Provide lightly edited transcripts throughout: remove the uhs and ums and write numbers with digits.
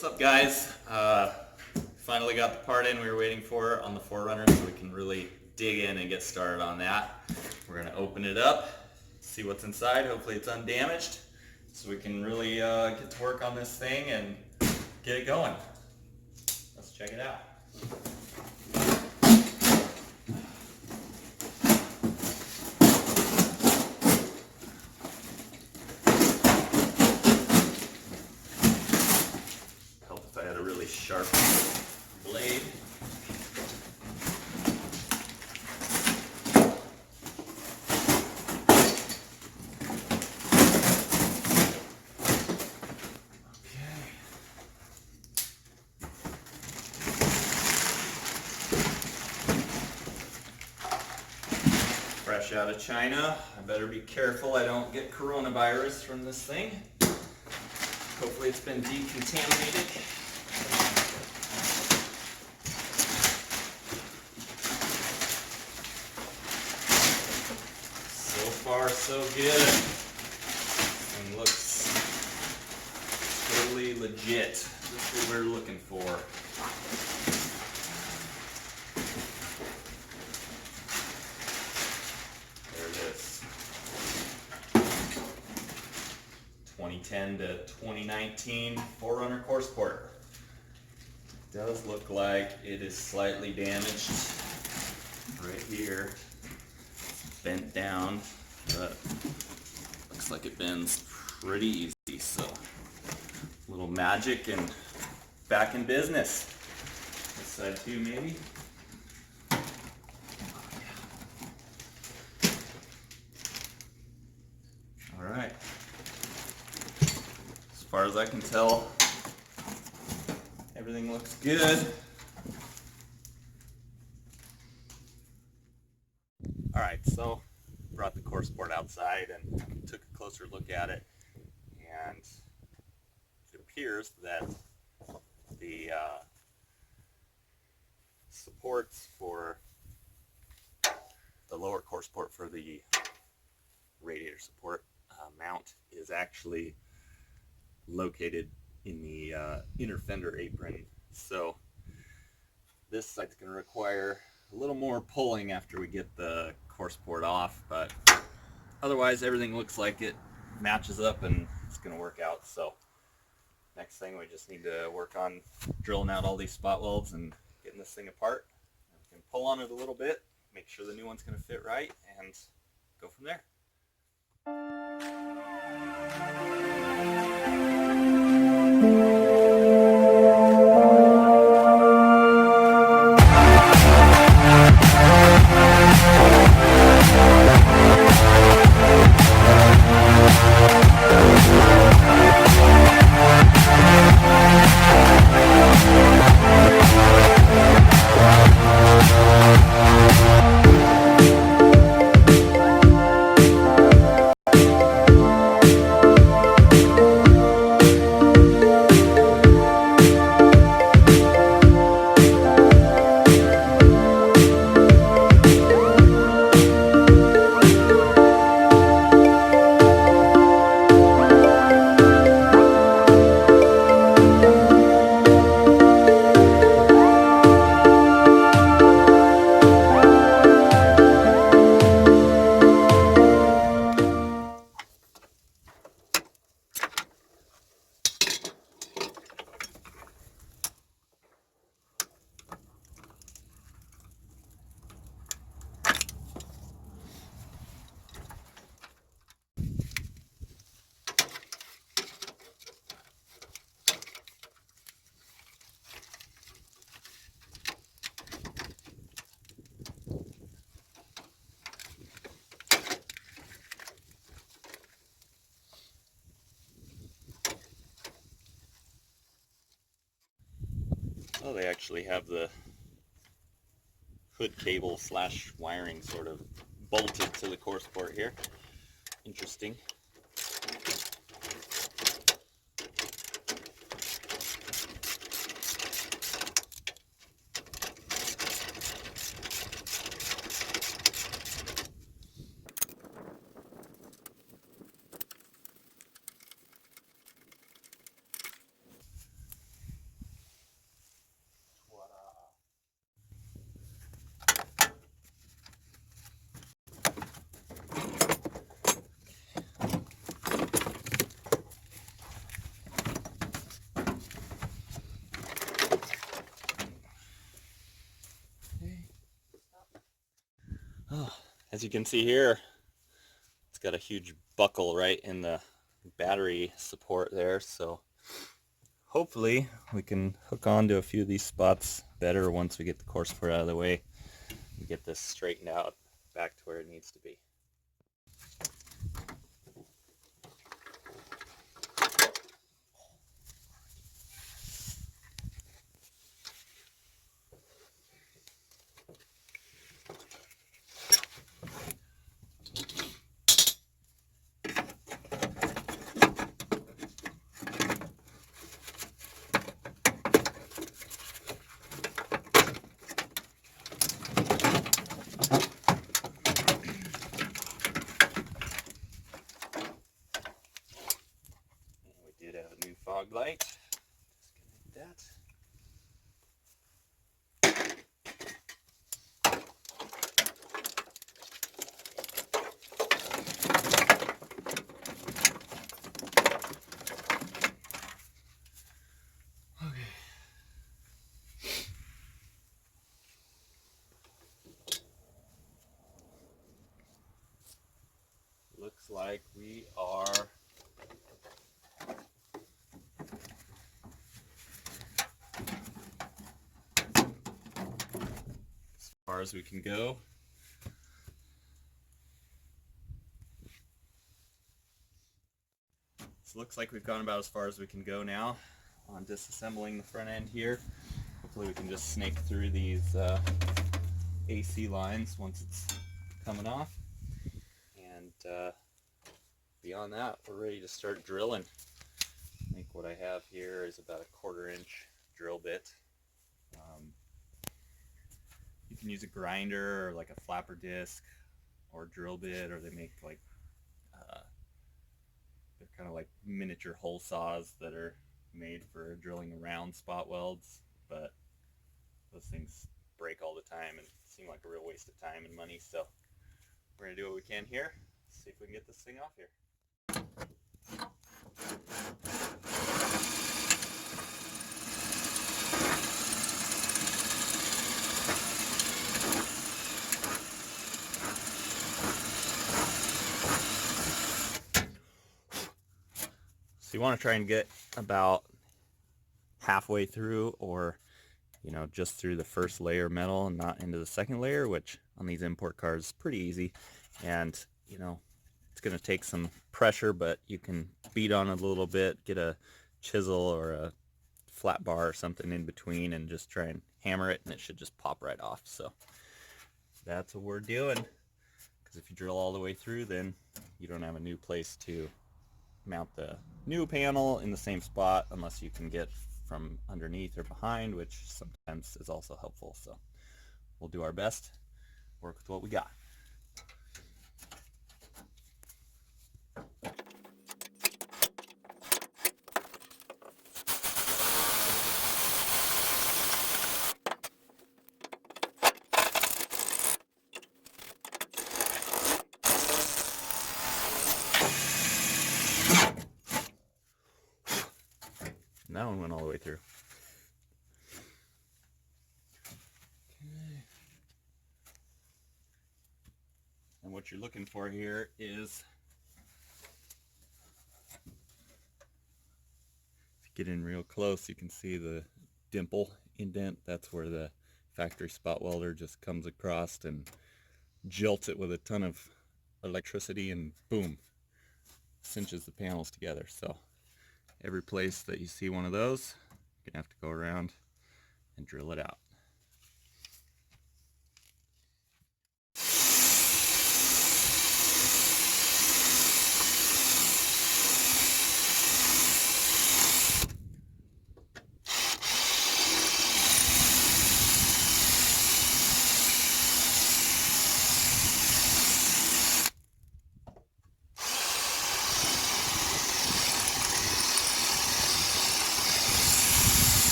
What's up, guys? Finally got the part in we were waiting for on the 4runner, so we can really dig in and get started on that. We're going to open it up, see what's inside. Hopefully it's undamaged, so we can really get to work on this thing and get it going. Let's check it out. Help if I had a really sharp blade. Fresh out of China. I better be careful I don't get coronavirus from this thing. Hopefully it's been decontaminated. So far so good. And looks totally legit. This is what we're looking for. There it is. 2010 to 2019 4runner course port. Does look like it is slightly damaged right here. Bent down, but looks like it bends pretty easy. So a little magic and back in business. This side too, maybe. All right. As far as I can tell, everything looks good. All right, so brought the course board outside and took a closer look at it, and it appears that the supports for the lower course port for the radiator support mount is actually located in the inner fender apron. So this site's going to require a little more pulling after we get the course port off, but otherwise everything looks like it matches up and it's going to work out. So next thing, we just need to work on drilling out all these spot welds and getting this thing apart. We can pull on it a little bit, make sure the new one's going to fit right, and go from there. Oh, they actually have the hood cable slash wiring sort of bolted to the course port here. Interesting. As you can see here, it's got a huge buckle right in the battery support there, so hopefully we can hook on to a few of these spots better once we get the course port out of the way and get this straightened out back to where it needs to be. Fog light. Disconnect that. Okay. Looks like we are as far as we can go. So looks like we've gone about as far as we can go now on disassembling the front end here. Hopefully we can just snake through these AC lines once it's coming off. And beyond that, we're ready to start drilling. I think what I have here is about a 1/4 inch drill bit. You can use a grinder or like a flapper disc or drill bit, or they make like they're kind of like miniature hole saws that are made for drilling around spot welds, but those things break all the time and seem like a real waste of time and money. So we're gonna do what we can here, see if we can get this thing off here. So you want to try and get about halfway through, or just through the first layer metal and not into the second layer, which on these import cars is pretty easy. And it's going to take some pressure, but you can beat on it a little bit, get a chisel or a flat bar or something in between and just try and hammer it, and it should just pop right off. So that's what we're doing, because if you drill all the way through, then you don't have a new place to mount the new panel in the same spot unless you can get from underneath or behind, which sometimes is also helpful. So we'll do our best, work with what we got. And that one went all the way through. Okay. And what you're looking for here is, if you get in real close, you can see the dimple indent. That's where the factory spot welder just comes across and jolts it with a ton of electricity, and boom, cinches the panels together. So every place that you see one of those, you're gonna have to go around and drill it out.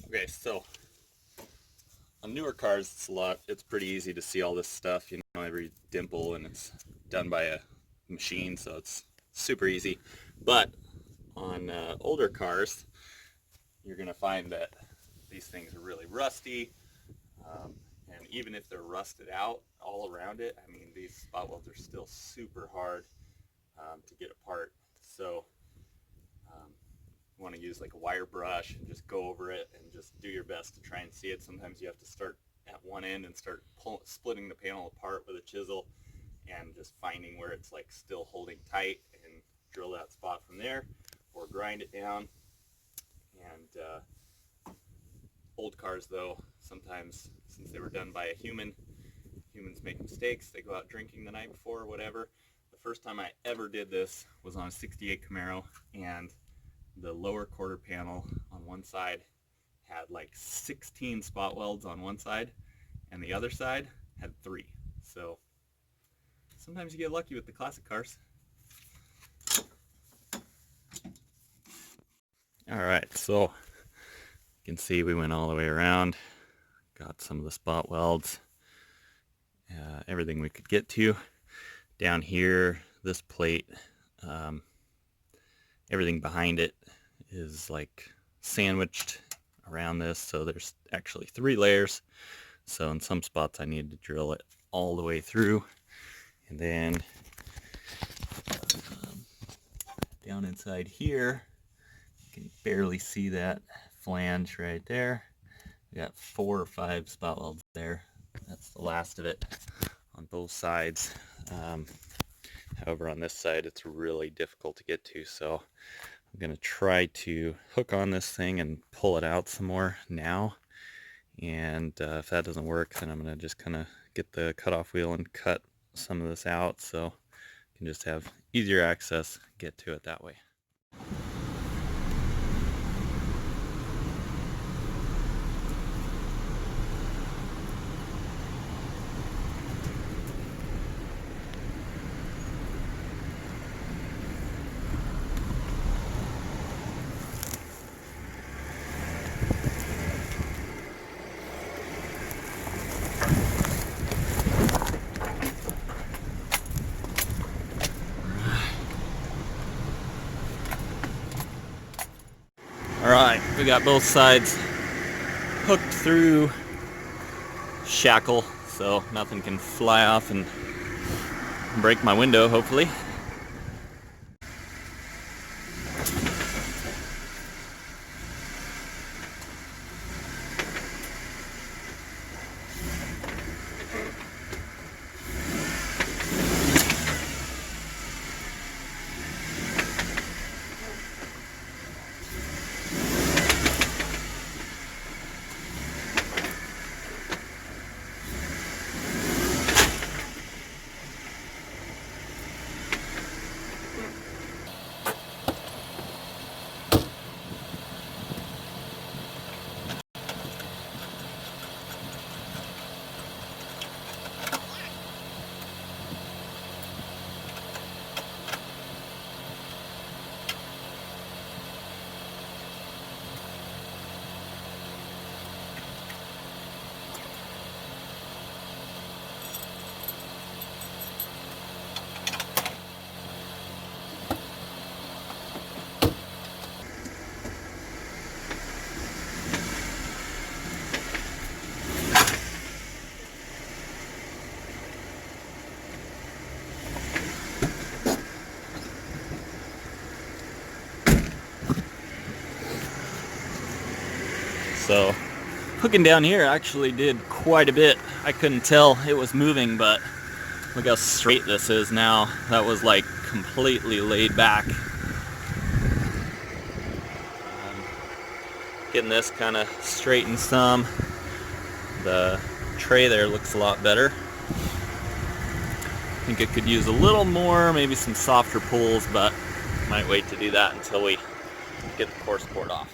Okay, so on newer cars, it's pretty easy to see all this stuff, every dimple, and it's done by a machine, so it's super easy. But on older cars, you're going to find that these things are really rusty. And even if they're rusted out all around it, I mean, these spot welds are still super hard to get apart. So you want to use like a wire brush and just go over it and just do your best to try and see it. Sometimes you have to start at one end and start splitting the panel apart with a chisel and just finding where it's like still holding tight and drill that spot from there, or grind it down. And old cars, though, sometimes, since they were done by a human, humans make mistakes. They go out drinking the night before or whatever. The first time I ever did this was on a 68 Camaro, and the lower quarter panel on one side had like 16 spot welds on one side, and the other side had 3. So sometimes you get lucky with the classic cars. Alright, so you can see we went all the way around, got some of the spot welds, everything we could get to. Down here, this plate, everything behind it is like sandwiched around this, so there's actually 3 layers. So in some spots I needed to drill it all the way through. And then down inside here, you can barely see that flange right there. We got 4 or 5 spot welds there. That's the last of it on both sides. However, on this side it's really difficult to get to, so I'm going to try to hook on this thing and pull it out some more now. And if that doesn't work, then I'm going to just kind of get the cutoff wheel and cut some of this out so you can just have easier access, get to it that way. Alright, we got both sides hooked through shackle, so nothing can fly off and break my window, hopefully. So hooking down here actually did quite a bit. I couldn't tell it was moving, but look how straight this is now. That was like completely laid back. Getting this kind of straightened some. The tray there looks a lot better. I think it could use a little more, maybe some softer pulls, but might wait to do that until we get the course board off.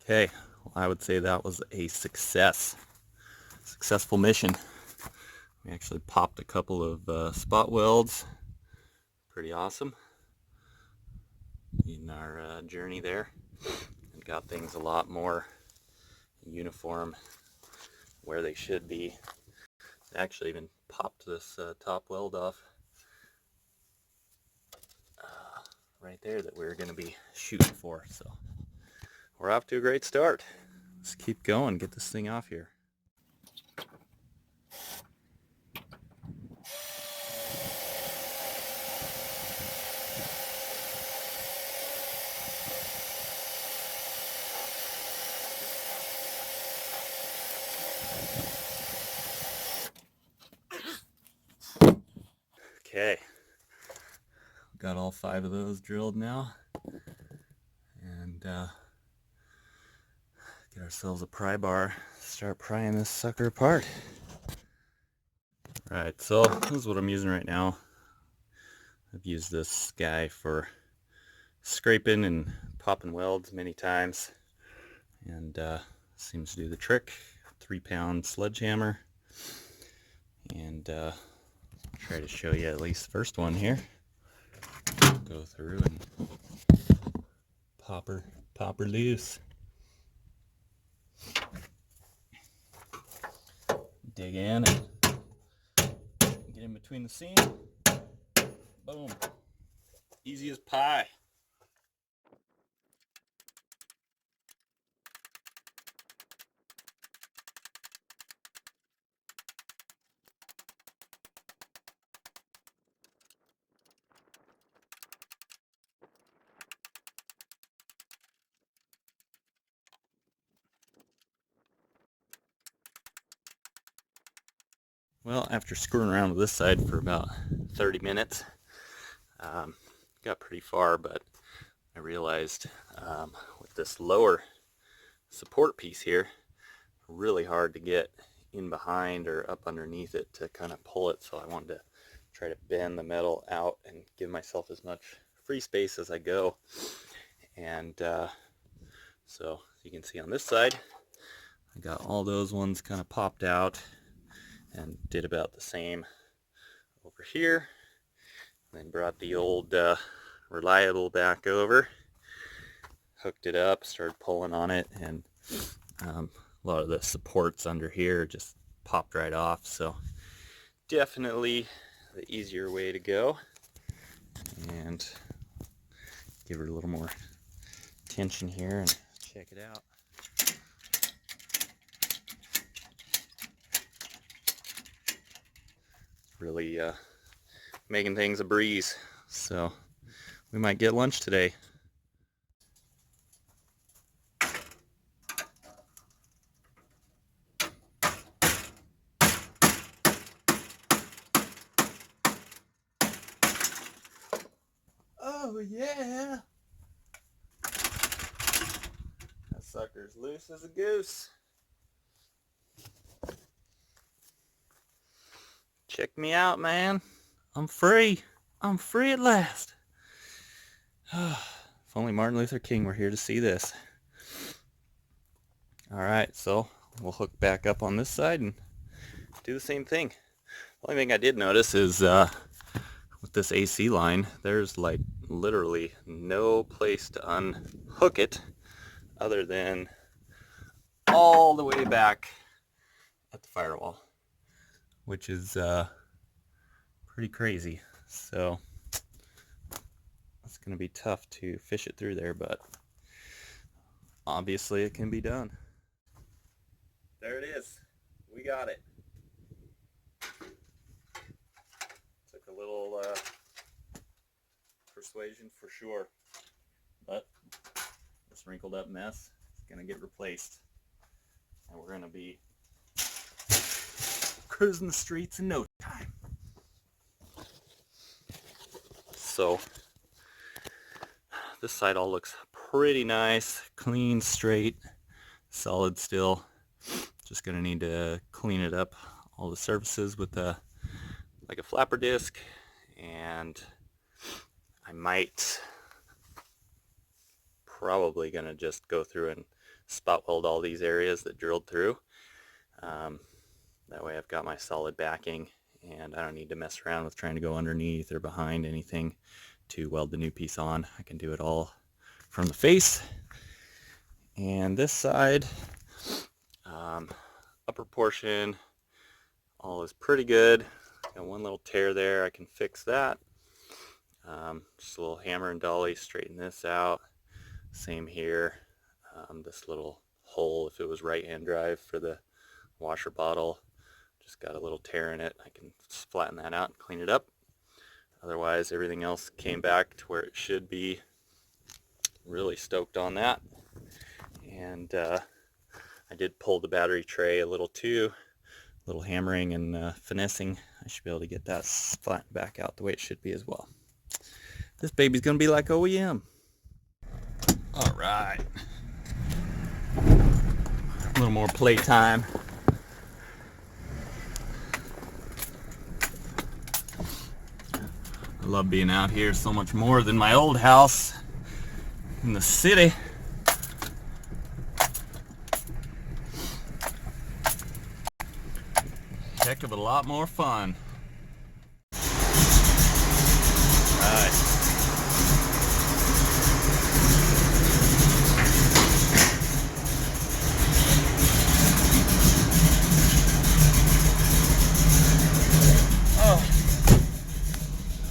Okay, well, I would say that was a successful mission. We actually popped a couple of spot welds, pretty awesome, in our journey there, and got things a lot more uniform where they should be. I actually even popped this top weld off right there that we were going to be shooting for. So we're off to a great start. Let's keep going, get this thing off here. Okay, got all 5 of those drilled now, and get ourselves a pry bar, start prying this sucker apart. Alright, so this is what I'm using right now. I've used this guy for scraping and popping welds many times, and seems to do the trick. 3-pound sledgehammer, and try to show you at least the first one here. Go through and pop her loose. Dig in and get in between the seam. Boom. Easy as pie. Well, after screwing around with this side for about 30 minutes, got pretty far, but I realized with this lower support piece here, really hard to get in behind or up underneath it to kind of pull it. So I wanted to try to bend the metal out and give myself as much free space as I go. And so you can see on this side, I got all those ones kind of popped out, and did about the same over here. Then brought the old reliable back over, hooked it up, started pulling on it, and a lot of the supports under here just popped right off. So definitely the easier way to go, and give her a little more tension here and check it out. Really making things a breeze. So we might get lunch today. Oh yeah! That sucker's loose as a goose. Check me out, man. I'm free. I'm free at last. If only Martin Luther King were here to see this. Alright, so we'll hook back up on this side and do the same thing. The only thing I did notice is with this AC line, there's like literally no place to unhook it other than all the way back at the firewall, which is pretty crazy. So it's going to be tough to fish it through there, but obviously it can be done. There it is. We got it. Took a little persuasion for sure, but this wrinkled up mess is going to get replaced, and we're going to be cruising the streets in no time. So this side all looks pretty nice, clean, straight, solid still. Just gonna need to clean it up, all the surfaces with like a flapper disc, and I might probably gonna just go through and spot weld all these areas that drilled through. That way I've got my solid backing, and I don't need to mess around with trying to go underneath or behind anything to weld the new piece on. I can do it all from the face. And this side, upper portion, all is pretty good. Got one little tear there, I can fix that. Just a little hammer and dolly, straighten this out. Same here. This little hole, if it was right-hand drive for the washer bottle, just got a little tear in it. I can flatten that out and clean it up. Otherwise, everything else came back to where it should be. Really stoked on that. And I did pull the battery tray a little too. A little hammering and finessing. I should be able to get that flattened back out the way it should be as well. This baby's gonna be like OEM. All right. A little more playtime. I love being out here so much more than my old house in the city. Heck of a lot more fun. All right.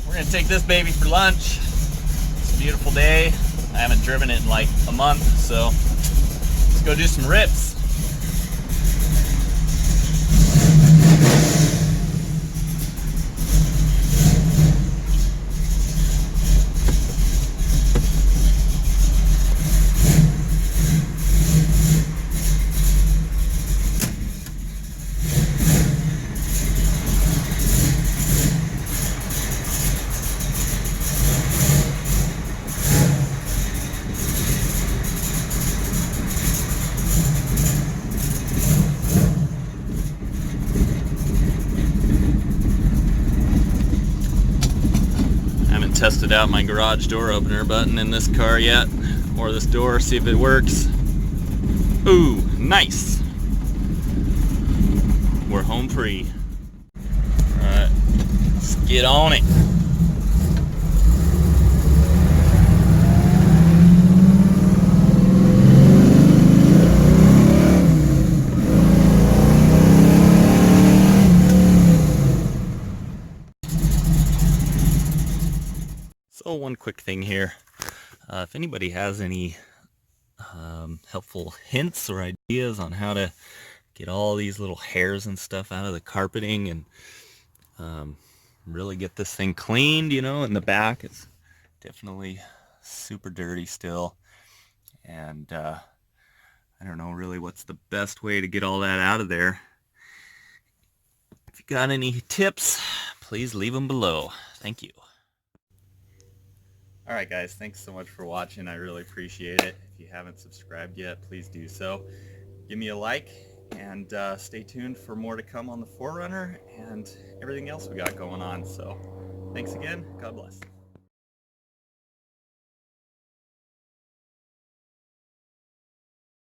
We're gonna take this baby for lunch. It's a beautiful day. I haven't driven it in like a month, so let's go do some rips. Tested out my garage door opener button in this car yet, or this door, see if it works. Ooh, nice. We're home free. All right, let's get on it. So one quick thing here, if anybody has any helpful hints or ideas on how to get all these little hairs and stuff out of the carpeting and really get this thing cleaned, you know, in the back, it's definitely super dirty still, and I don't know really what's the best way to get all that out of there. If you got any tips, please leave them below. Thank you. Alright guys, thanks so much for watching. I really appreciate it. If you haven't subscribed yet, please do so. Give me a like, and stay tuned for more to come on the 4runner and everything else we got going on. So thanks again. God bless.